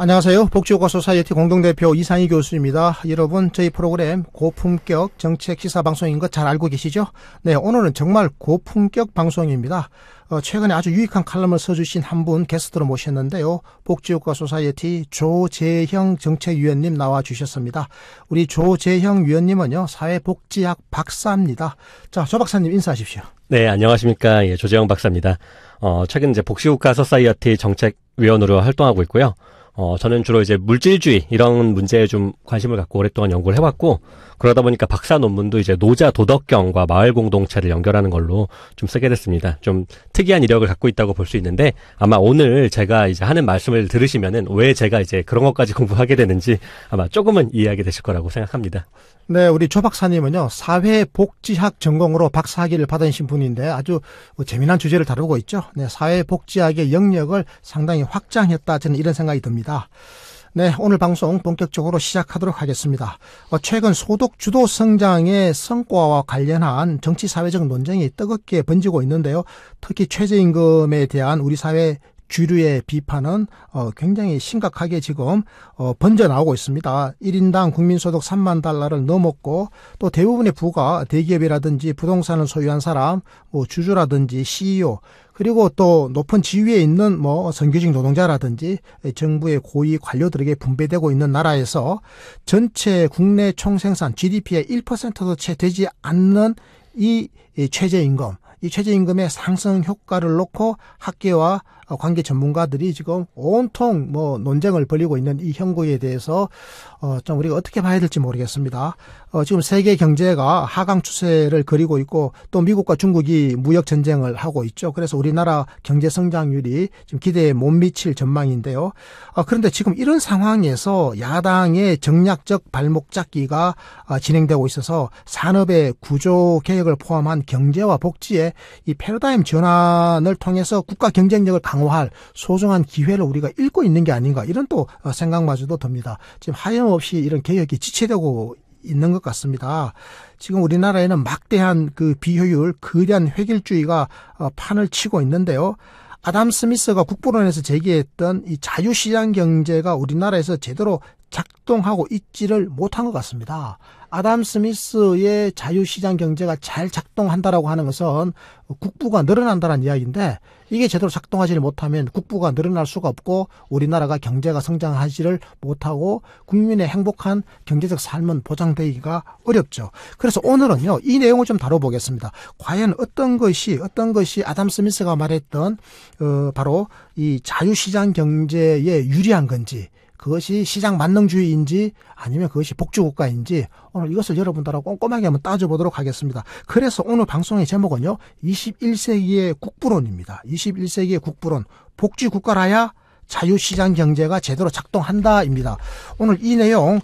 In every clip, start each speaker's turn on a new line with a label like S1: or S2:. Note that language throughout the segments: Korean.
S1: 안녕하세요. 복지효과 소사이어티 공동대표 이상희 교수입니다. 여러분, 저희 프로그램 고품격 정책 시사 방송인 것 잘 알고 계시죠? 네, 오늘은 정말 고품격 방송입니다. 최근에 아주 유익한 칼럼을 써주신 한 분 게스트로 모셨는데요. 복지효과 소사이어티 조재형 정책위원님 나와주셨습니다. 우리 조재형 위원님은요, 사회복지학 박사입니다. 자, 조 박사님 인사하십시오.
S2: 네, 안녕하십니까. 예, 조재형 박사입니다. 최근 이제 복지국가 소사이어티 정책위원으로 활동하고 있고요. 저는 주로 이제 물질주의 이런 문제에 좀 관심을 갖고 오랫동안 연구를 해왔고, 그러다 보니까 박사 논문도 이제 노자 도덕경과 마을 공동체를 연결하는 걸로 좀 쓰게 됐습니다. 좀 특이한 이력을 갖고 있다고 볼 수 있는데, 아마 오늘 제가 이제 하는 말씀을 들으시면은 왜 제가 이제 그런 것까지 공부하게 되는지 아마 조금은 이해하게 되실 거라고 생각합니다.
S1: 네, 우리 조 박사님은요, 사회복지학 전공으로 박사학위를 받으신 분인데 아주 재미난 주제를 다루고 있죠. 네, 사회복지학의 영역을 상당히 확장했다, 저는 이런 생각이 듭니다. 네, 오늘 방송 본격적으로 시작하도록 하겠습니다. 최근 소득 주도 성장의 성과와 관련한 정치 사회적 논쟁이 뜨겁게 번지고 있는데요. 특히 최저임금에 대한 우리 사회 주류의 비판은 굉장히 심각하게 지금 번져나오고 있습니다. 1인당 국민소득 3만 달러를 넘었고, 또 대부분의 부가 대기업이라든지 부동산을 소유한 사람, 주주라든지 CEO, 그리고 또 높은 지위에 있는 정규직 노동자라든지 정부의 고위 관료들에게 분배되고 있는 나라에서 전체 국내 총생산 GDP의 1%도 채 되지 않는 이 최저임금, 이 최저임금의 상승 효과를 놓고 학계와 관계 전문가들이 지금 온통 논쟁을 벌이고 있는 이 형국에 대해서 좀 우리가 어떻게 봐야 될지 모르겠습니다. 지금 세계 경제가 하강 추세를 그리고 있고, 또 미국과 중국이 무역 전쟁을 하고 있죠. 그래서 우리나라 경제 성장률이 지금 기대에 못 미칠 전망인데요. 그런데 지금 이런 상황에서 야당의 정략적 발목 잡기가 진행되고 있어서 산업의 구조 개혁을 포함한 경제와 복지의 이 패러다임 전환을 통해서 국가 경쟁력을 강화할 소중한 기회를 우리가 잃고 있는 게 아닌가, 이런 또 생각마저도 듭니다. 지금 하염없이 이런 개혁이 지체되고 있는 것 같습니다. 지금 우리나라에는 막대한 그 비효율, 거대한 획일주의가 판을 치고 있는데요. 아담 스미스가 국부론에서 제기했던 이 자유시장 경제가 우리나라에서 제대로 작동하고 있지를 못한 것 같습니다. 아담 스미스의 자유시장 경제가 잘 작동한다라고 하는 것은 국부가 늘어난다는 이야기인데, 이게 제대로 작동하지 못하면 국부가 늘어날 수가 없고 우리나라가 경제가 성장하지를 못하고 국민의 행복한 경제적 삶은 보장되기가 어렵죠. 그래서 오늘은요, 이 내용을 좀 다뤄보겠습니다. 과연 어떤 것이 아담 스미스가 말했던 바로 이 자유시장 경제에 유리한 건지, 그것이 시장 만능주의인지 아니면 그것이 복지국가인지, 오늘 이것을 여러분들하고 꼼꼼하게 한번 따져보도록 하겠습니다. 그래서 오늘 방송의 제목은요, 21세기의 국부론입니다. 21세기의 국부론, 복지국가라야 자유시장 경제가 제대로 작동한다입니다. 오늘 이 내용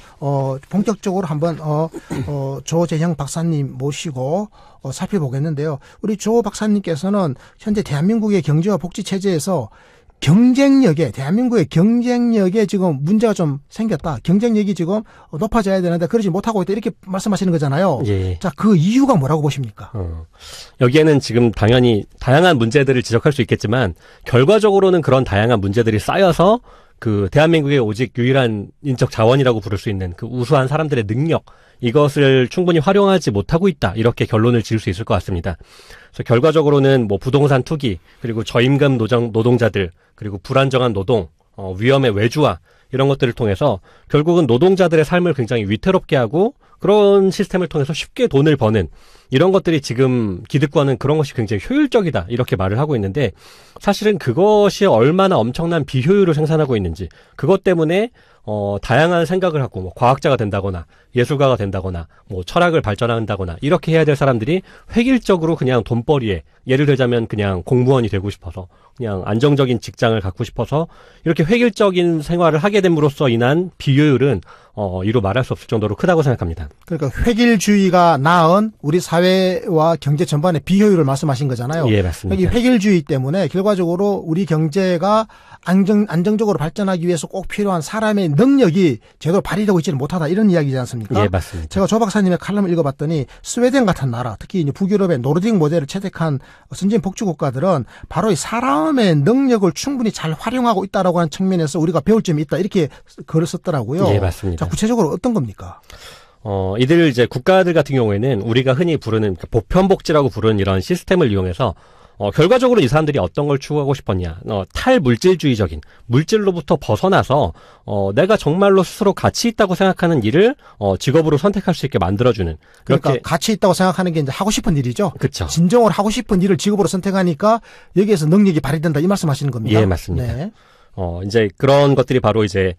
S1: 본격적으로 한번 조재형 박사님 모시고 살펴보겠는데요. 우리 조 박사님께서는 현재 대한민국의 경제와 복지 체제에서 대한민국의 경쟁력에 지금 문제가 좀 생겼다, 경쟁력이 지금 높아져야 되는데 그러지 못하고 있다, 이렇게 말씀하시는 거잖아요.
S2: 예.
S1: 자, 그 이유가 뭐라고 보십니까?
S2: 여기에는 지금 당연히 다양한 문제들을 지적할 수 있겠지만, 결과적으로는 그런 다양한 문제들이 쌓여서 그 대한민국의 오직 유일한 인적 자원이라고 부를 수 있는 그 우수한 사람들의 능력, 이것을 충분히 활용하지 못하고 있다, 이렇게 결론을 지을 수 있을 것 같습니다. 그래서 결과적으로는 부동산 투기, 그리고 저임금 노동자들, 그리고 불안정한 노동, 위험의 외주화, 이런 것들을 통해서 결국은 노동자들의 삶을 굉장히 위태롭게 하고, 그런 시스템을 통해서 쉽게 돈을 버는, 이런 것들이 지금 기득권은 그런 것이 굉장히 효율적이다, 이렇게 말을 하고 있는데, 사실은 그것이 얼마나 엄청난 비효율을 생산하고 있는지, 그것 때문에 다양한 생각을 하고 과학자가 된다거나 예술가가 된다거나 철학을 발전한다거나 이렇게 해야 될 사람들이 획일적으로 그냥 돈벌이에, 예를 들자면 그냥 공무원이 되고 싶어서, 그냥 안정적인 직장을 갖고 싶어서 이렇게 획일적인 생활을 하게 됨으로써 인한 비효율은 이루 말할 수 없을 정도로 크다고 생각합니다.
S1: 그러니까 획일주의가 낳은 우리 사회 사회와 경제 전반의 비효율을 말씀하신 거잖아요.
S2: 예, 맞습니다.
S1: 이 획일주의 때문에 결과적으로 우리 경제가 안정적으로 발전하기 위해서 꼭 필요한 사람의 능력이 제대로 발휘되고 있지는 못하다 이런 이야기지 않습니까?
S2: 예, 맞습니다.
S1: 제가 조 박사님의 칼럼을 읽어봤더니 스웨덴 같은 나라, 특히 이제 북유럽의 노르딕 모델을 채택한 선진 복지 국가들은 바로 이 사람의 능력을 충분히 잘 활용하고 있다라고 하는 측면에서 우리가 배울 점이 있다 이렇게 글을 썼더라고요.
S2: 예, 맞습니다.
S1: 자, 구체적으로 어떤 겁니까?
S2: 이들 이제 국가들 같은 경우에는 우리가 흔히 부르는 보편복지라고 부르는 이런 시스템을 이용해서 결과적으로 이 사람들이 어떤 걸 추구하고 싶었냐. 탈물질주의적인 물질로부터 벗어나서 내가 정말로 스스로 가치 있다고 생각하는 일을 직업으로 선택할 수 있게 만들어주는.
S1: 그러니까
S2: 그렇게
S1: 가치 있다고 생각하는 게 이제 하고 싶은 일이죠.
S2: 그렇죠.
S1: 진정으로 하고 싶은 일을 직업으로 선택하니까 여기에서 능력이 발휘된다 이 말씀하시는 겁니다.
S2: 예, 맞습니다.
S1: 네.
S2: 이제 그런 것들이 바로 이제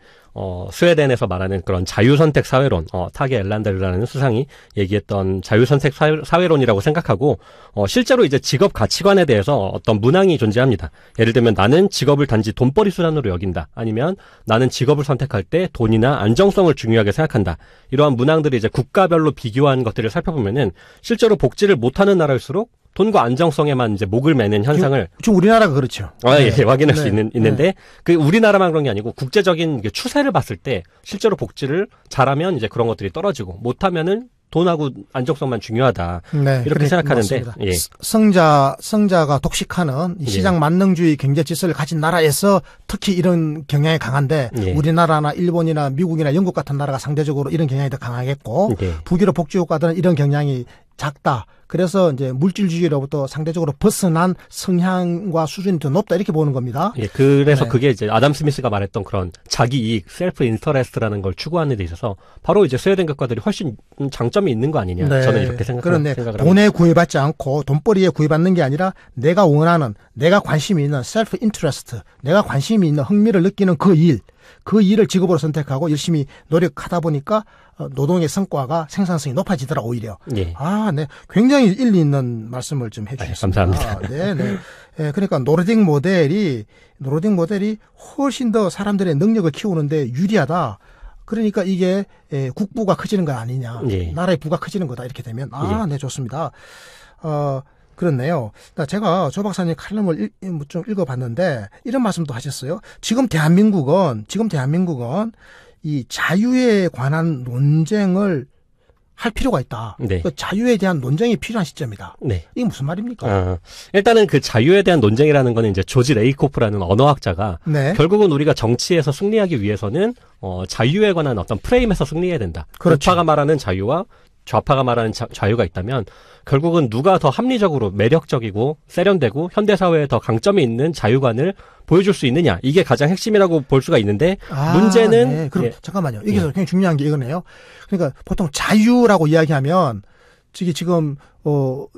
S2: 스웨덴에서 말하는 그런 자유선택 사회론, 타게 엘란데르라는 수상이 얘기했던 자유선택 사회론이라고 생각하고, 실제로 이제 직업 가치관에 대해서 어떤 문항이 존재합니다. 예를 들면 나는 직업을 단지 돈벌이 수단으로 여긴다. 아니면 나는 직업을 선택할 때 돈이나 안정성을 중요하게 생각한다. 이러한 문항들이 이제 국가별로 비교한 것들을 살펴보면은 실제로 복지를 못하는 나라일수록 돈과 안정성에만 이제 목을 매는 현상을
S1: 지금 우리나라가 그렇죠.
S2: 예, 확인할 수
S1: 네.
S2: 있는데 그 우리나라만 그런 게 아니고 국제적인 추세를 봤을 때 실제로 복지를 잘하면 이제 그런 것들이 떨어지고 못하면은 돈하고 안정성만 중요하다.
S1: 네,
S2: 이렇게 생각하는데
S1: 맞습니다.
S2: 예.
S1: 성자가 독식하는 이 시장 만능주의 경제 질서를 가진 나라에서 특히 이런 경향이 강한데
S2: 예.
S1: 우리나라나 일본이나 미국이나 영국 같은 나라가 상대적으로 이런 경향이 더 강하겠고
S2: 예.
S1: 북유럽 복지국가들은 이런 경향이 작다. 그래서 이제 물질주의로부터 상대적으로 벗어난 성향과 수준이 더 높다 이렇게 보는 겁니다.
S2: 예, 그래서
S1: 네.
S2: 그게 이제 아담 스미스가 말했던 그런 자기 이익, 셀프 인터레스트라는 걸 추구하는 데 있어서 바로 이제 스웨덴 국가들이 훨씬 장점이 있는 거 아니냐.
S1: 네.
S2: 저는 이렇게 생각을
S1: 그런데
S2: 합니다.
S1: 돈에 구애받지 않고 돈벌이에 구애받는 게 아니라 내가 원하는, 내가 관심이 있는 셀프 인트레스트, 내가 관심이 있는 흥미를 느끼는 그 일을 직업으로 선택하고 열심히 노력하다 보니까 노동의 성과가 생산성이 높아지더라 오히려.
S2: 예.
S1: 아, 네, 굉장히 일리 있는 말씀을 좀 해주셨습니다.
S2: 감사합니다.
S1: 네, 네. 예, 그러니까 노르딕 모델이 훨씬 더 사람들의 능력을 키우는데 유리하다. 그러니까 이게 국부가 커지는 거 아니냐.
S2: 예.
S1: 나라의 부가 커지는 거다. 이렇게 되면 네, 좋습니다. 그렇네요. 제가 조 박사님 칼럼을 좀 읽어봤는데 이런 말씀도 하셨어요. 지금 대한민국은 이 자유에 관한 논쟁을 할 필요가 있다.
S2: 네.
S1: 그 자유에 대한 논쟁이 필요한 시점이다.
S2: 네.
S1: 이게 무슨 말입니까?
S2: 일단은 그 자유에 대한 논쟁이라는 거는 이제 조지 레이코프라는 언어학자가
S1: 네.
S2: 결국은 우리가 정치에서 승리하기 위해서는 자유에 관한 어떤 프레임에서 승리해야 된다.
S1: 그렇죠.
S2: 우파가 말하는 자유와 좌파가 말하는 자유가 있다면 결국은 누가 더 합리적으로 매력적이고 세련되고 현대사회에 더 강점이 있는 자유관을 보여줄 수 있느냐. 이게 가장 핵심이라고 볼 수가 있는데 문제는
S1: 네. 그럼
S2: 예.
S1: 잠깐만요. 여기서 굉장히 중요한 게 이거네요. 그러니까 보통 자유라고 이야기하면 지금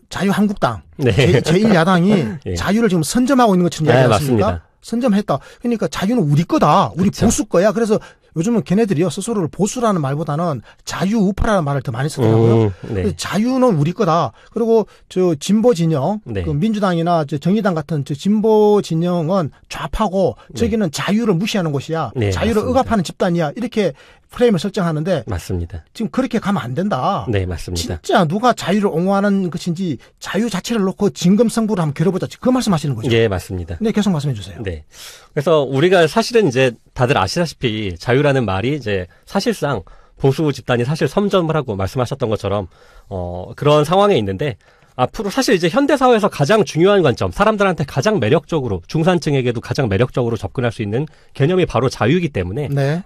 S1: 자유한국당
S2: 네.
S1: 제1야당이
S2: 예.
S1: 자유를 지금 선점하고 있는 것처럼
S2: 네,
S1: 이야기하지 않습니까?
S2: 맞습니다.
S1: 선점했다. 그러니까 자유는 우리 거다. 우리
S2: 그렇죠.
S1: 보수 거야. 그래서 요즘은 걔네들이요 스스로를 보수라는 말보다는 자유우파라는 말을 더 많이 쓰더라고요.
S2: 네.
S1: 자유는 우리 거다. 그리고 저 진보 진영,
S2: 네.
S1: 그 민주당이나 저 정의당 같은 저 진보 진영은 좌파고 저기는 자유를 무시하는 곳이야.
S2: 네,
S1: 자유를
S2: 맞습니다.
S1: 억압하는 집단이야. 이렇게 프레임을 설정하는데
S2: 맞습니다.
S1: 지금 그렇게 가면 안 된다.
S2: 네, 맞습니다.
S1: 진짜 누가 자유를 옹호하는 것인지 자유 자체를 놓고 진검승부를 한번 겨뤄보자. 그 말씀하시는 거죠.
S2: 예, 맞습니다.
S1: 네, 계속 말씀해 주세요.
S2: 네. 그래서 우리가 사실은 이제 다들 아시다시피 자유라는 말이 이제 사실상 보수 집단이 사실 섬점을 하고 말씀하셨던 것처럼 그런 상황에 있는데 앞으로 사실 이제 현대사회에서 가장 중요한 관점, 사람들한테 가장 매력적으로, 중산층에게도 가장 매력적으로 접근할 수 있는 개념이 바로 자유이기 때문에,
S1: 네.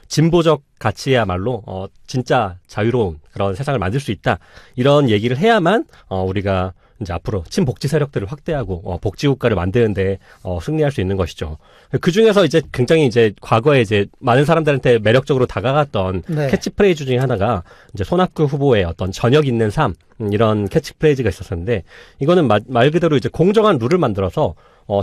S2: 진보적 가치야말로, 진짜 자유로운 그런 세상을 만들 수 있다. 이런 얘기를 해야만, 우리가 이제 앞으로 친복지 세력들을 확대하고, 복지국가를 만드는데, 승리할 수 있는 것이죠. 그 중에서 이제 굉장히 이제 과거에 이제 많은 사람들한테 매력적으로 다가갔던
S1: 네.
S2: 캐치프레이즈 중에 하나가 이제 손학규 후보의 어떤 저녁 있는 삶, 이런 캐치프레이즈가 있었었는데, 이거는 말 그대로 이제 공정한 룰을 만들어서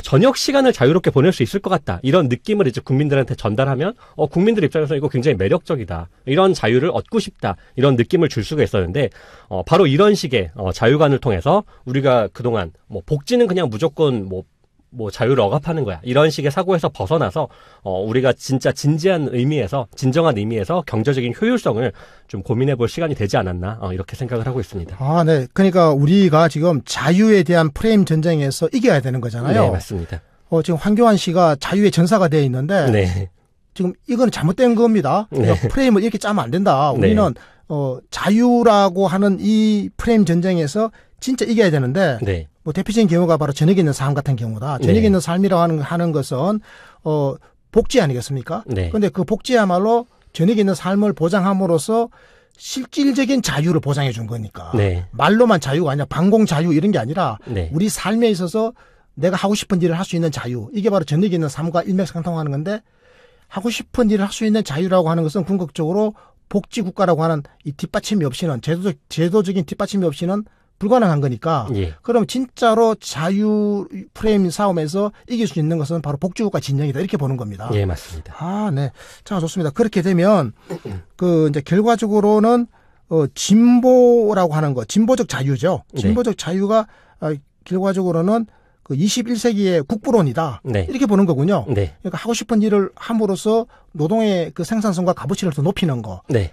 S2: 저녁 시간을 자유롭게 보낼 수 있을 것 같다. 이런 느낌을 이제 국민들한테 전달하면, 국민들 입장에서 이거 굉장히 매력적이다. 이런 자유를 얻고 싶다. 이런 느낌을 줄 수가 있었는데, 바로 이런 식의 자유관을 통해서 우리가 그동안 복지는 그냥 무조건 뭐 자유를 억압하는 거야. 이런 식의 사고에서 벗어나서 우리가 진짜 진지한 의미에서 진정한 의미에서 경제적인 효율성을 좀 고민해 볼 시간이 되지 않았나 이렇게 생각을 하고 있습니다.
S1: 아, 네. 그러니까 우리가 지금 자유에 대한 프레임 전쟁에서 이겨야 되는 거잖아요.
S2: 네, 맞습니다.
S1: 지금 황교안 씨가 자유의 전사가 되어 있는데
S2: 네.
S1: 지금 이거는 잘못된 겁니다. 그러니까
S2: 네.
S1: 프레임을 이렇게 짜면 안 된다. 우리는 자유라고 하는 이 프레임 전쟁에서 진짜 이겨야 되는데
S2: 네.
S1: 뭐 대표적인 경우가 바로 저녁에 있는 삶 같은 경우다. 저녁에
S2: 네.
S1: 있는 삶이라고 하는 것은 복지 아니겠습니까?
S2: 네.
S1: 그런데 그 복지야말로 저녁에 있는 삶을 보장함으로써 실질적인 자유를 보장해 준 거니까.
S2: 네.
S1: 말로만 자유가 아니라 방공 자유 이런 게 아니라
S2: 네.
S1: 우리 삶에 있어서 내가 하고 싶은 일을 할 수 있는 자유. 이게 바로 저녁에 있는 삶과 일맥상통하는 건데 하고 싶은 일을 할 수 있는 자유라고 하는 것은 궁극적으로 복지국가라고 하는 이 뒷받침이 없이는 제도적인 뒷받침이 없이는 불가능한 거니까.
S2: 예.
S1: 그럼 진짜로 자유 프레임 싸움에서 이길 수 있는 것은 바로 복지국가 진영이다. 이렇게 보는 겁니다.
S2: 예, 맞습니다.
S1: 아, 네. 자, 좋습니다. 그렇게 되면 이제 결과적으로는 진보라고 하는 거, 진보적 자유죠. 진보적 자유가 결과적으로는 그 21세기의 국부론이다.
S2: 네.
S1: 이렇게 보는 거군요.
S2: 네.
S1: 그러니까 하고 싶은 일을 함으로써 노동의 그 생산성과 값어치를 더 높이는 거.
S2: 네.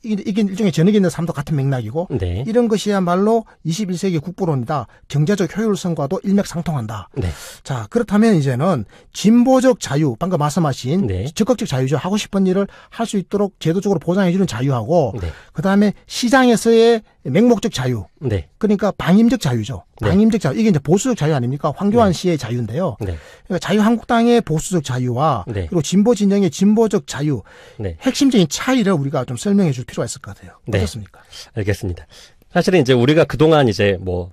S1: 이게 일종의 저녁에 있는 삶도 같은 맥락이고
S2: 네.
S1: 이런 것이야말로 21세기 국부론이다. 경제적 효율성과도 일맥상통한다.
S2: 네.
S1: 자, 그렇다면 이제는 진보적 자유, 방금 말씀하신
S2: 네.
S1: 적극적 자유죠. 하고 싶은 일을 할 수 있도록 제도적으로 보장해주는 자유하고
S2: 네.
S1: 그다음에 시장에서의 맹목적 자유.
S2: 네.
S1: 그러니까 방임적 자유죠.
S2: 네.
S1: 방임적 자유. 이게 이제 보수적 자유 아닙니까? 황교안
S2: 네.
S1: 씨의 자유인데요.
S2: 네.
S1: 그러니까 자유한국당의 보수적 자유와
S2: 네.
S1: 그리고 진보 진영의 진보적 자유.
S2: 네.
S1: 핵심적인 차이를 우리가 좀 설명해 줄 필요가 있을 것 같아요.
S2: 네.
S1: 어떻습니까?
S2: 알겠습니다. 사실은 이제 우리가 그동안 이제 뭐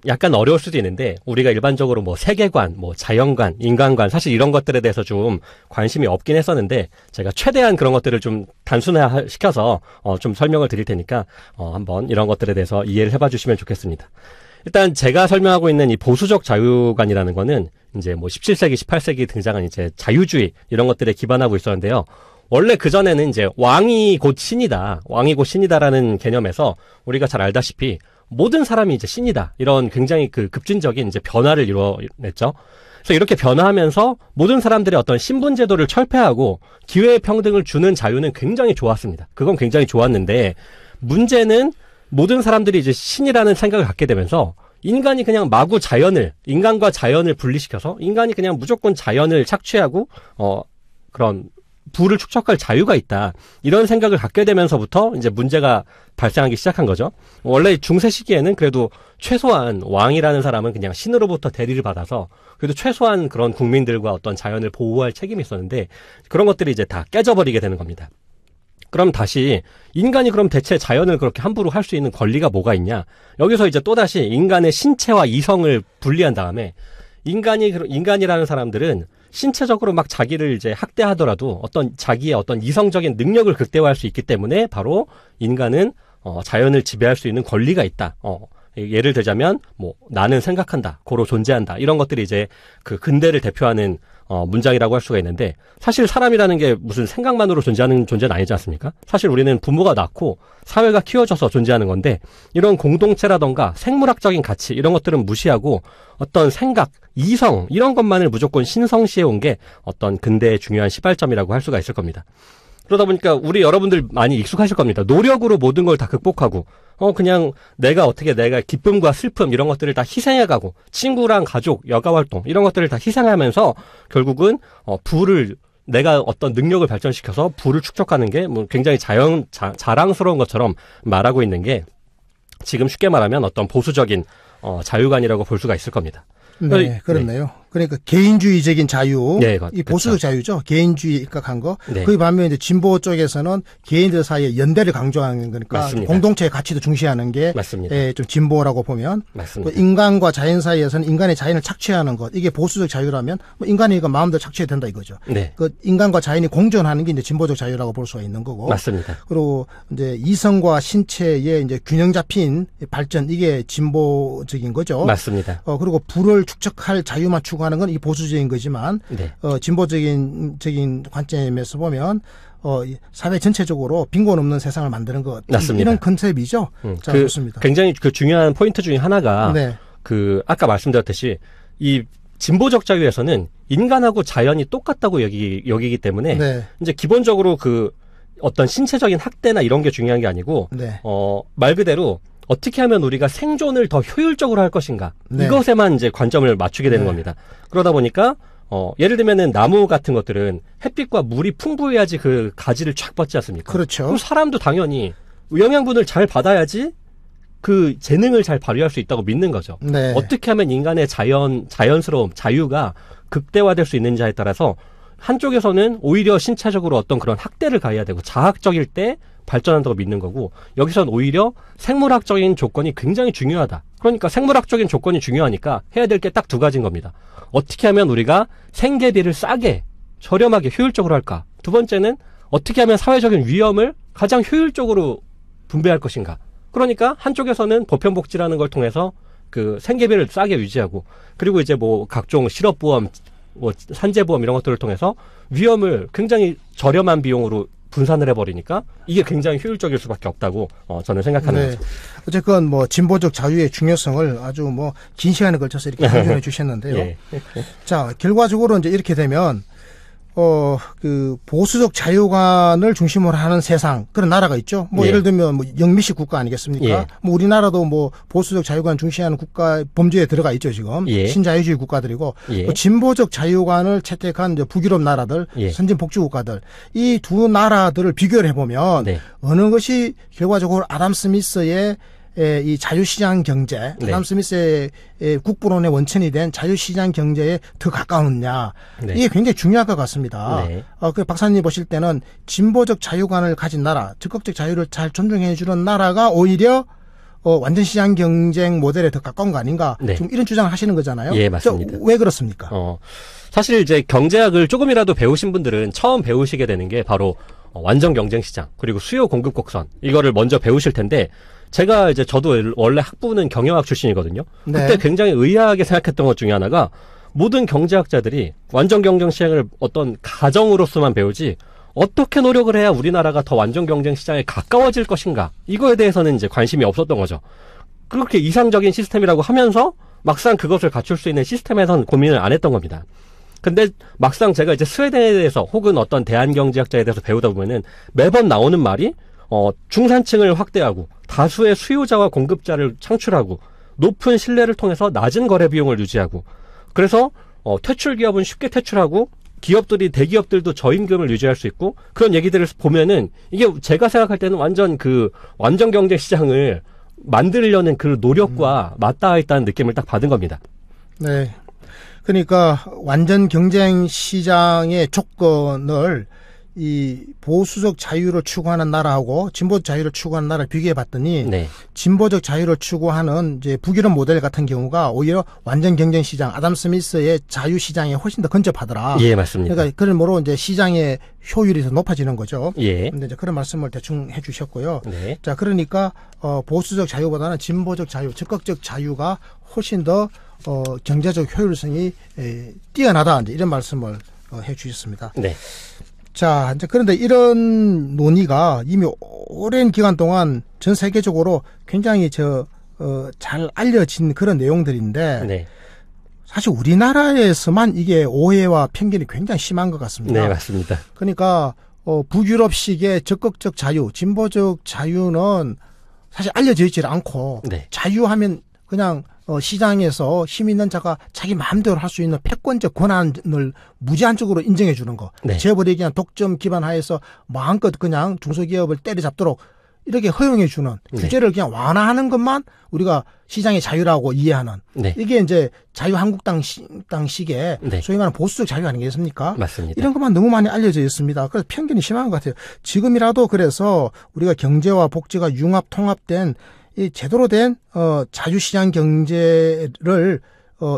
S2: 약간 어려울 수도 있는데 우리가 일반적으로 뭐 세계관, 뭐 자연관, 인간관 사실 이런 것들에 대해서 좀 관심이 없긴 했었는데 제가 최대한 그런 것들을 좀 단순화시켜서 좀 설명을 드릴 테니까 한번 이런 것들에 대해서 이해를 해봐 주시면 좋겠습니다. 일단 제가 설명하고 있는 이 보수적 자유관이라는 거는 이제 뭐 17세기, 18세기 등장한 이제 자유주의 이런 것들에 기반하고 있었는데요. 원래 그전에는 이제 왕이 곧 신이다. 왕이 곧 신이다라는 개념에서 우리가 잘 알다시피 모든 사람이 이제 신이다. 이런 굉장히 그 급진적인 이제 변화를 이뤄냈죠. 그래서 이렇게 변화하면서 모든 사람들의 어떤 신분 제도를 철폐하고 기회의 평등을 주는 자유는 굉장히 좋았습니다. 그건 굉장히 좋았는데 문제는 모든 사람들이 이제 신이라는 생각을 갖게 되면서 인간이 그냥 마구 인간과 자연을 분리시켜서 인간이 그냥 무조건 자연을 착취하고 그런 부를 축적할 자유가 있다. 이런 생각을 갖게 되면서부터 이제 문제가 발생하기 시작한 거죠. 원래 중세 시기에는 그래도 최소한 왕이라는 사람은 그냥 신으로부터 대리를 받아서 그래도 최소한 그런 국민들과 어떤 자연을 보호할 책임이 있었는데 그런 것들이 이제 다 깨져버리게 되는 겁니다. 그럼 다시 인간이 그럼 대체 자연을 그렇게 함부로 할 수 있는 권리가 뭐가 있냐? 여기서 이제 또다시 인간의 신체와 이성을 분리한 다음에 인간이라는 사람들은 신체적으로 막 자기를 이제 학대하더라도 자기의 어떤 이성적인 능력을 극대화할 수 있기 때문에 바로 인간은 자연을 지배할 수 있는 권리가 있다. 예를 들자면 뭐 나는 생각한다, 고로 존재한다 이런 것들이 이제 그 근대를 대표하는 문장이라고 할 수가 있는데 사실 사람이라는 게 무슨 생각만으로 존재하는 존재는 아니지 않습니까? 사실 우리는 부모가 낳고 사회가 키워져서 존재하는 건데 이런 공동체라던가 생물학적인 가치 이런 것들은 무시하고 어떤 생각, 이성 이런 것만을 무조건 신성시해 온 게 어떤 근대의 중요한 시발점이라고 할 수가 있을 겁니다. 그러다 보니까 우리 여러분들 많이 익숙하실 겁니다. 노력으로 모든 걸 다 극복하고 그냥 내가 기쁨과 슬픔 이런 것들을 다 희생해가고 친구랑 가족, 여가활동 이런 것들을 다 희생하면서 결국은 내가 어떤 능력을 발전시켜서 부를 축적하는 게 뭐 굉장히 자랑스러운 것처럼 말하고 있는 게 지금 쉽게 말하면 어떤 보수적인 자유관이라고 볼 수가 있을 겁니다.
S1: 네, 그렇네요. 그러니까 개인주의적인 자유,
S2: 네,
S1: 이 보수적
S2: 그렇죠.
S1: 자유죠. 개인주의 입각한 거.
S2: 네.
S1: 그 반면 이제 진보 쪽에서는 개인들 사이에 연대를 강조하는 거니까
S2: 맞습니다.
S1: 공동체의 가치도 중시하는 게
S2: 맞습니다.
S1: 좀 진보라고 보면
S2: 맞습니다.
S1: 또 인간과 자연 사이에서는 인간의 자연을 착취하는 것 이게 보수적 자유라면 뭐 인간이 이거 마음대로 착취해도 된다 이거죠.
S2: 네.
S1: 그 인간과 자연이 공존하는 게 이제 진보적 자유라고 볼 수가 있는 거고.
S2: 맞습니다.
S1: 그리고 이제 이성과 신체의 이제 균형 잡힌 발전 이게 진보적인 거죠.
S2: 맞습니다.
S1: 그리고 부를 축적할 자유만 추구하는 건 이 보수적인 거지만
S2: 네.
S1: 진보적인 관점에서 보면 사회 전체적으로 빈곤 없는 세상을 만드는 것
S2: 맞습니다.
S1: 이런 컨셉이죠. 자, 좋습니다.
S2: 굉장히 그 중요한 포인트 중에 하나가
S1: 네.
S2: 아까 말씀드렸듯이 이 진보적 자유에서는 인간하고 자연이 똑같다고 여기기 때문에
S1: 네.
S2: 이제 기본적으로 그 어떤 신체적인 학대나 이런 게 중요한 게 아니고
S1: 네.
S2: 말 그대로 어떻게 하면 우리가 생존을 더 효율적으로 할 것인가
S1: 네.
S2: 이것에만 이제 관점을 맞추게 되는
S1: 네.
S2: 겁니다. 그러다 보니까 예를 들면은 나무 같은 것들은 햇빛과 물이 풍부해야지 그 가지를 쫙 뻗지 않습니까?
S1: 그렇죠.
S2: 그럼 사람도 당연히 영양분을 잘 받아야지 그 재능을 잘 발휘할 수 있다고 믿는 거죠.
S1: 네.
S2: 어떻게 하면 인간의 자연스러움, 자유가 극대화될 수 있는지에 따라서 한쪽에서는 오히려 신체적으로 어떤 그런 학대를 가해야 되고 자학적일 때 발전한다고 믿는 거고 여기서는 오히려 생물학적인 조건이 굉장히 중요하다. 그러니까 생물학적인 조건이 중요하니까 해야 될 게 딱 두 가지인 겁니다. 어떻게 하면 우리가 생계비를 싸게, 저렴하게, 효율적으로 할까? 두 번째는 어떻게 하면 사회적인 위험을 가장 효율적으로 분배할 것인가? 그러니까 한쪽에서는 보편복지라는 걸 통해서 그 생계비를 싸게 유지하고 그리고 이제 뭐 각종 실업보험, 뭐 산재보험 이런 것들을 통해서 위험을 굉장히 저렴한 비용으로 분산을 해버리니까 이게 굉장히 효율적일 수밖에 없다고 저는 생각하는 거죠.
S1: 어쨌건 뭐 진보적 자유의 중요성을 아주 뭐 긴 시간에 걸쳐서 이렇게 설명해 주셨는데요.
S2: 예.
S1: 자, 결과적으로 이제 이렇게 되면 그 보수적 자유관을 중심으로 하는 세상 그런 나라가 있죠. 뭐
S2: 예.
S1: 예를 들면 뭐 영미식 국가 아니겠습니까?
S2: 예.
S1: 뭐 우리나라도 뭐 보수적 자유관 중시하는 국가 범주에 들어가 있죠 지금.
S2: 예.
S1: 신자유주의 국가들이고
S2: 예.
S1: 또 진보적 자유관을 채택한 이제 북유럽 나라들,
S2: 예.
S1: 선진 복지 국가들 이 두 나라들을 비교를 해보면
S2: 네.
S1: 어느 것이 결과적으로 아담 스미스의 이 자유시장 경제,
S2: 네.
S1: 아담 스미스의 국부론의 원천이 된 자유시장 경제에 더 가까웠냐.
S2: 네.
S1: 이게 굉장히 중요할 것 같습니다.
S2: 네.
S1: 그 박사님 보실 때는 진보적 자유관을 가진 나라, 적극적 자유를 잘 존중해 주는 나라가 오히려 완전 시장 경쟁 모델에 더 가까운 거 아닌가.
S2: 네.
S1: 좀 이런 주장을 하시는 거잖아요.
S2: 예, 맞습니다.
S1: 왜 그렇습니까?
S2: 사실 이제 경제학을 조금이라도 배우신 분들은 처음 배우시게 되는 게 바로 완전 경쟁 시장 그리고 수요 공급 곡선 이거를 먼저 배우실 텐데 제가 이제 저도 원래 학부는 경영학 출신이거든요.
S1: 네.
S2: 그때 굉장히 의아하게 생각했던 것 중에 하나가 모든 경제학자들이 완전 경쟁 시장을 어떤 가정으로서만 배우지 어떻게 노력을 해야 우리나라가 더 완전 경쟁 시장에 가까워질 것인가 이거에 대해서는 이제 관심이 없었던 거죠. 그렇게 이상적인 시스템이라고 하면서 막상 그것을 갖출 수 있는 시스템에선 고민을 안 했던 겁니다. 근데 막상 제가 이제 스웨덴에 대해서 혹은 어떤 대한경제학자에 대해서 배우다 보면은 매번 나오는 말이 중산층을 확대하고 다수의 수요자와 공급자를 창출하고 높은 신뢰를 통해서 낮은 거래 비용을 유지하고 그래서 퇴출 기업은 쉽게 퇴출하고 기업들이 대기업들도 저임금을 유지할 수 있고 그런 얘기들을 보면은 이게 제가 생각할 때는 완전 완전 경쟁 시장을 만들려는 그 노력과 맞닿아 있다는 느낌을 딱 받은 겁니다.
S1: 네. 그러니까 완전 경쟁 시장의 조건을 이 보수적 자유를 추구하는 나라하고 진보적 자유를 추구하는 나라를 비교해 봤더니
S2: 네.
S1: 진보적 자유를 추구하는 이제 북유럽 모델 같은 경우가 오히려 완전 경쟁 시장 아담 스미스의 자유 시장에 훨씬 더 근접하더라.
S2: 예, 맞습니다.
S1: 그러니까 그러므로 이제 시장의 효율이 더 높아지는 거죠.
S2: 예.
S1: 근데 이제 그런 말씀을 대충 해 주셨고요.
S2: 네.
S1: 자, 그러니까 보수적 자유보다는 진보적 자유, 적극적 자유가 훨씬 더 경제적 효율성이 뛰어나다. 이제 이런 말씀을 해 주셨습니다.
S2: 네.
S1: 자, 이제 그런데 이런 논의가 이미 오랜 기간 동안 전 세계적으로 굉장히 잘 알려진 그런 내용들인데
S2: 네.
S1: 사실 우리나라에서만 이게 오해와 편견이 굉장히 심한 것 같습니다.
S2: 네, 맞습니다.
S1: 그러니까 북유럽식의 적극적 자유, 진보적 자유는 사실 알려져 있지 않고
S2: 네.
S1: 자유하면 그냥 시장에서 힘 있는 자가 자기 마음대로 할 수 있는 패권적 권한을 무제한적으로 인정해 주는 거.
S2: 네.
S1: 재벌이 그냥 독점 기반 하에서 마음껏 그냥 중소기업을 때려잡도록 이렇게 허용해 주는
S2: 네.
S1: 규제를 그냥 완화하는 것만 우리가 시장의 자유라고 이해하는
S2: 네.
S1: 이게 이제 자유한국당식의
S2: 네.
S1: 소위 말하는 보수적 자유 아니겠습니까?
S2: 맞습니다.
S1: 이런 것만 너무 많이 알려져 있습니다. 그래서 편견이 심한 것 같아요. 지금이라도 그래서 우리가 경제와 복지가 융합 통합된 이 제대로 된 자유시장 경제를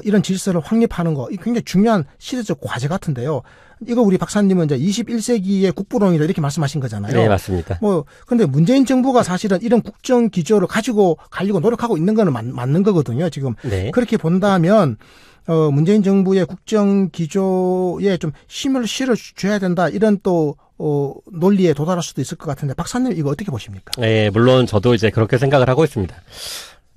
S1: 이런 질서를 확립하는 거, 이 굉장히 중요한 시대적 과제 같은데요. 이거 우리 박사님은 이제 21세기의 국부론이다 이렇게 말씀하신 거잖아요.
S2: 네, 맞습니다.
S1: 근데 문재인 정부가 사실은 이런 국정 기조를 가지고 가려고 노력하고 있는 거는 맞는 거거든요. 지금
S2: 네.
S1: 그렇게 본다면 문재인 정부의 국정 기조에 좀 힘을 실어줘야 된다 이런 또 논리에 도달할 수도 있을 것 같은데 박사님 이거 어떻게 보십니까?
S2: 네, 물론 저도 이제 그렇게 생각을 하고 있습니다.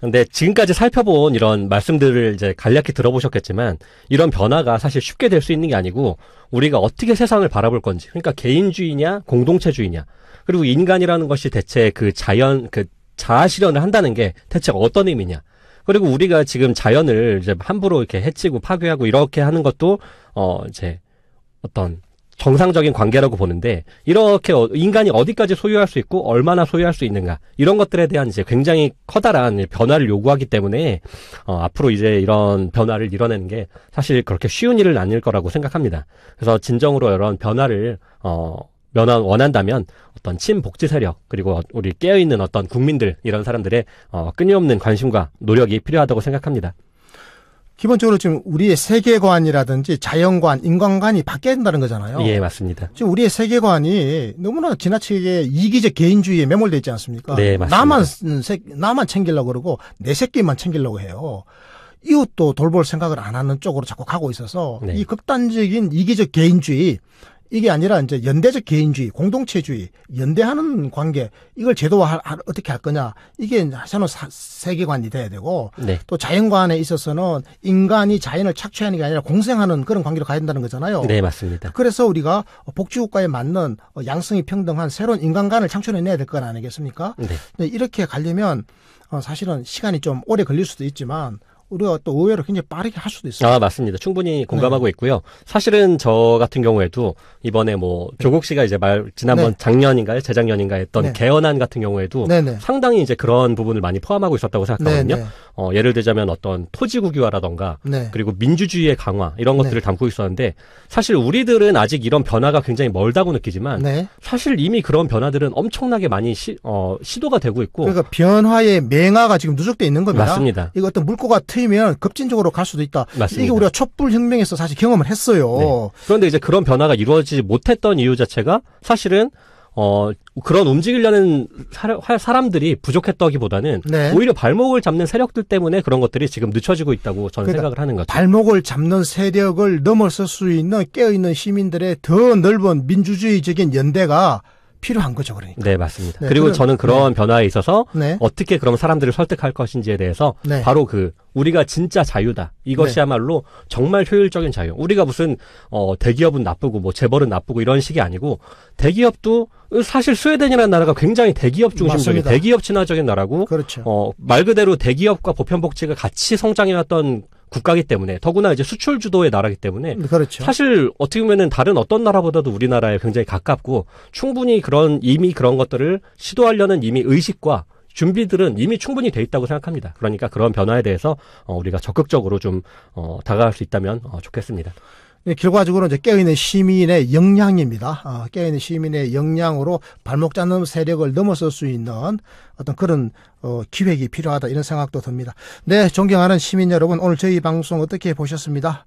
S2: 근데 지금까지 살펴본 이런 말씀들을 이제 간략히 들어보셨겠지만 이런 변화가 사실 쉽게 될 수 있는 게 아니고 우리가 어떻게 세상을 바라볼 건지, 그러니까 개인주의냐 공동체주의냐, 그리고 인간이라는 것이 대체 그 자아 실현을 한다는 게 대체 어떤 의미냐, 그리고 우리가 지금 자연을 이제 함부로 이렇게 해치고 파괴하고 이렇게 하는 것도 이제 어떤 정상적인 관계라고 보는데, 이렇게 인간이 어디까지 소유할 수 있고 얼마나 소유할 수 있는가, 이런 것들에 대한 이제 굉장히 커다란 변화를 요구하기 때문에 앞으로 이제 이런 변화를 이뤄내는 게 사실 그렇게 쉬운 일은 아닐 거라고 생각합니다. 그래서 진정으로 이런 변화를 원한다면 어떤 친복지 세력, 그리고 우리 깨어있는 어떤 국민들, 이런 사람들의 끊임없는 관심과 노력이 필요하다고 생각합니다.
S1: 기본적으로 지금 우리의 세계관이라든지 자연관, 인간관이 바뀌어야 된다는 거잖아요.
S2: 예, 맞습니다.
S1: 지금 우리의 세계관이 너무나 지나치게 이기적 개인주의에 매몰되어 있지 않습니까?
S2: 네, 맞습니다.
S1: 나만 챙기려고 그러고 내 새끼만 챙기려고 해요. 이웃도 돌볼 생각을 안 하는 쪽으로 자꾸 가고 있어서
S2: 네.
S1: 이 극단적인 이기적 개인주의, 이게 아니라 이제 연대적 개인주의, 공동체주의, 연대하는 관계, 이걸 제도화 어떻게 할 거냐, 이게 저는 세계관이 돼야 되고,
S2: 네.
S1: 또 자연관에 있어서는 인간이 자연을 착취하는 게 아니라 공생하는 그런 관계로 가야 된다는 거잖아요.
S2: 네, 맞습니다.
S1: 그래서 우리가 복지국가에 맞는 양성이 평등한 새로운 인간관을 창출해내야 될 건 아니겠습니까?
S2: 네.
S1: 근데 이렇게 가려면 사실은 시간이 좀 오래 걸릴 수도 있지만 우리가 또 의외로 굉장히 빠르게 할 수도 있어요.
S2: 맞습니다. 충분히 공감하고 있고요. 사실은 저 같은 경우에도 이번에 조국 씨가 이제 지난번
S1: 네.
S2: 작년인가요? 재작년인가 했던
S1: 네.
S2: 개헌안 같은 경우에도
S1: 네네.
S2: 상당히 이제 그런 부분을 많이 포함하고 있었다고 생각하거든요.
S1: 네네.
S2: 예를 들자면 어떤 토지 국유화라던가
S1: 네.
S2: 그리고 민주주의의 강화, 이런 것들을
S1: 네.
S2: 담고 있었는데, 사실 우리들은 아직 이런 변화가 굉장히 멀다고 느끼지만
S1: 네.
S2: 사실 이미 그런 변화들은 엄청나게 많이 시도가 되고 있고.
S1: 그러니까 변화의 맹화가 지금 누적돼 있는 겁니다.
S2: 맞습니다.
S1: 이거 어떤 물꼬가 트이면 급진적으로 갈 수도 있다.
S2: 맞습니다.
S1: 이게 우리가 촛불혁명에서 사실 경험을 했어요.
S2: 네. 그런데 이제 그런 변화가 이루어지지 못했던 이유 자체가 사실은 그런 움직이려는 사람들이 부족했다기보다는
S1: 네.
S2: 오히려 발목을 잡는 세력들 때문에 그런 것들이 지금 늦춰지고 있다고 저는
S1: 그러니까
S2: 생각을 하는 거죠.
S1: 발목을 잡는 세력을 넘어설 수 있는 깨어있는 시민들의 더 넓은 민주주의적인 연대가 필요한 거죠, 그러니까.
S2: 네, 맞습니다.
S1: 네,
S2: 그리고 저는 그런 변화에 있어서
S1: 네.
S2: 어떻게 그럼 사람들을 설득할 것인지에 대해서
S1: 네.
S2: 바로 우리가 진짜 자유다, 이것이야말로 정말 효율적인 자유. 우리가 무슨 대기업은 나쁘고 재벌은 나쁘고 이런 식이 아니고, 대기업도 사실 스웨덴이라는 나라가 굉장히 대기업 중심적인,
S1: 맞습니다.
S2: 대기업 친화적인 나라고,
S1: 그렇죠.
S2: 말 그대로 대기업과 보편복지가 같이 성장해왔던 국가이기 때문에, 더구나 이제 수출 주도의 나라이기 때문에
S1: 그렇죠.
S2: 사실 어떻게 보면은 다른 어떤 나라보다도 우리나라에 굉장히 가깝고, 충분히 이미 그런 것들을 시도하려는 이미 의식과 준비들은 이미 충분히 돼 있다고 생각합니다. 그러니까 그런 변화에 대해서 우리가 적극적으로 좀 다가갈 수 있다면 좋겠습니다.
S1: 결과적으로 이제 깨어있는 시민의 역량입니다. 깨어있는 시민의 역량으로 발목 잡는 세력을 넘어설 수 있는 어떤 그런 기획이 필요하다, 이런 생각도 듭니다. 네, 존경하는 시민 여러분, 오늘 저희 방송 어떻게 보셨습니까?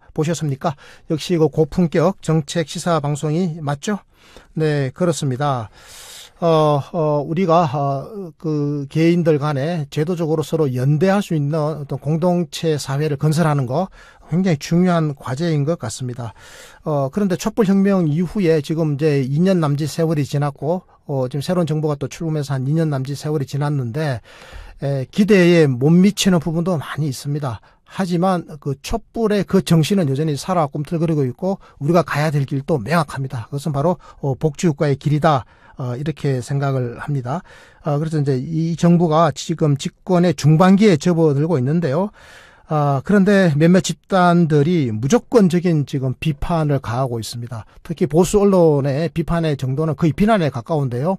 S1: 역시 고품격 정책 시사 방송이 맞죠? 네, 그렇습니다. 우리가 그 개인들 간에 제도적으로 서로 연대할 수 있는 어떤 공동체 사회를 건설하는 거 굉장히 중요한 과제인 것 같습니다. 그런데 촛불혁명 이후에 지금 이제 2년 남짓 세월이 지났고, 지금 새로운 정부가 또 출범해서 한 2년 남짓 세월이 지났는데, 기대에 못 미치는 부분도 많이 있습니다. 하지만 그 촛불의 그 정신은 여전히 살아 꿈틀거리고 있고, 우리가 가야 될 길도 명확합니다. 그것은 바로 복지국가의 길이다, 이렇게 생각을 합니다. 그래서 이제 이 정부가 지금 집권의 중반기에 접어들고 있는데요. 그런데 몇몇 집단들이 무조건적인 지금 비판을 가하고 있습니다. 특히 보수 언론의 비판의 정도는 거의 비난에 가까운데요.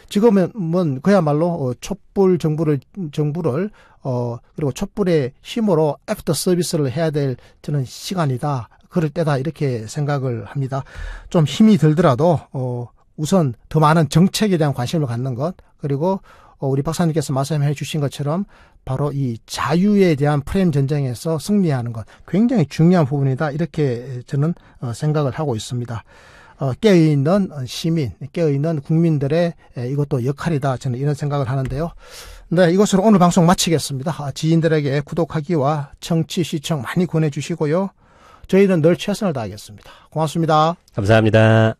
S1: 지금은 그야말로 촛불 정부를 그리고 촛불의 힘으로 애프터 서비스를 해야 될 저는 시간이다, 그럴 때다, 이렇게 생각을 합니다. 좀 힘이 들더라도 우선 더 많은 정책에 대한 관심을 갖는 것, 그리고 우리 박사님께서 말씀해 주신 것처럼 바로 이 자유에 대한 프레임 전쟁에서 승리하는 것, 굉장히 중요한 부분이다, 이렇게 저는 생각을 하고 있습니다. 깨어있는 시민, 깨어있는 국민들의 이것도 역할이다, 저는 이런 생각을 하는데요. 네, 이것으로 오늘 방송 마치겠습니다. 지인들에게 구독하기와 청취, 시청 많이 권해주시고요. 저희는 늘 최선을 다하겠습니다. 고맙습니다.
S2: 감사합니다.